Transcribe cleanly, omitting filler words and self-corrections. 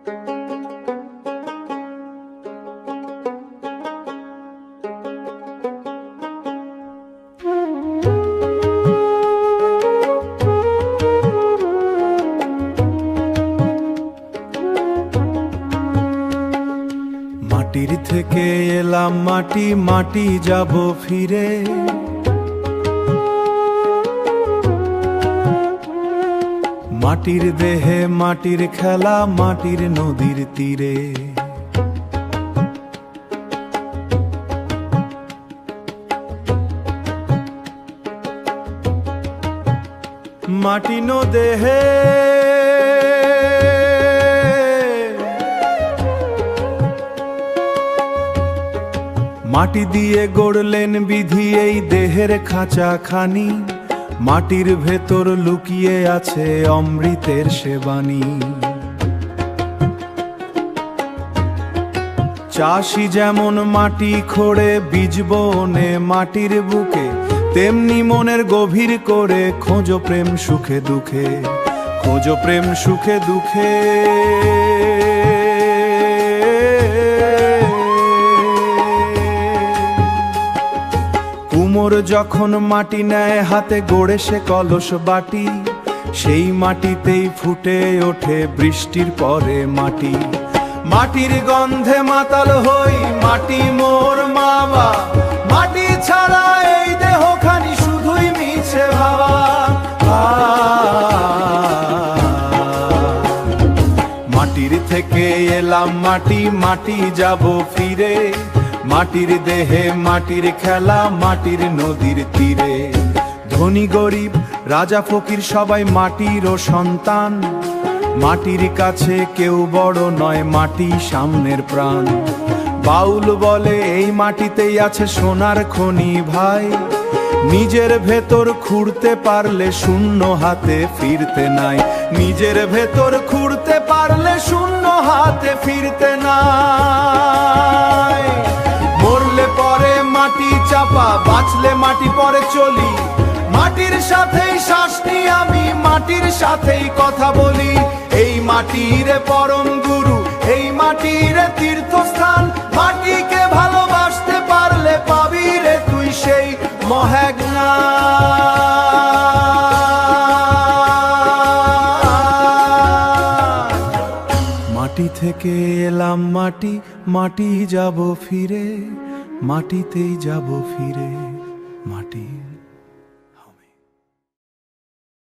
মাটির থেকে এলাম মাটি, মাটি যাব ফিরে। মাটির দেহে মাটির খেলা, মাটির নদীর তীরে। মাটি নো দেহে মাটি দিয়ে গড়লেন বিধি এই দেহের খাঁচা খানি। মাটির ভেতর লুকিয়ে আছে অমৃতের সে বাণী। চাষি যেমন মাটি খোঁড়ে বীজ বনে মাটির বুকে, তেমনি মনের গভীর করে খোঁজো প্রেম সুখে দুঃখে, খোঁজো প্রেম সুখে দুঃখে। কুমোর যখন মাটি নেয় হাতে, গড়ে সে কলস বাটি, সেই মাটিতেই ফুটে ওঠে বৃষ্টির পরে মাটি। মাটির গন্ধে মাতাল হই, মাটি মোর মাবা, মাটি ছাড়া এই দেহখানি শুধুই মিছে ভাবা। মাটির থেকে এলাম মাটি, মাটি যাব ফিরে। মাটির দেহে মাটির খেলা, মাটির নদীর তীরে। ধনী গরিব রাজা ফকির সবাই মাটিরও সন্তান। মাটির কাছে কেউ বড় নয়, মাটি সামনের প্রাণ। বাউল বলে এই মাটিতেই আছে সোনার খনি ভাই। নিজের ভেতর খুঁড়তে পারলে শূন্য হাতে ফিরতে নাই, নিজের ভেতর খুঁড়তে পারলে শূন্য হাতে ফিরতে নাই। মরলে পরে মাটি চাপা, বাঁচলে মাটি পরে চলি। মাটির সাথেই শ্বাস নিই আমি, মাটির সাথেই কথা বলি। এই মাটির পরম গুরু, এই মাটির তীর্থস্থান। মাটিকে ভালোবাসতে পারলে পাবি রে তুই সেই মহাজ্ঞান। মাটি থেকে এলাম মাটি, মাটি যাব ফিরে। মাটিতেই যাব ফিরে।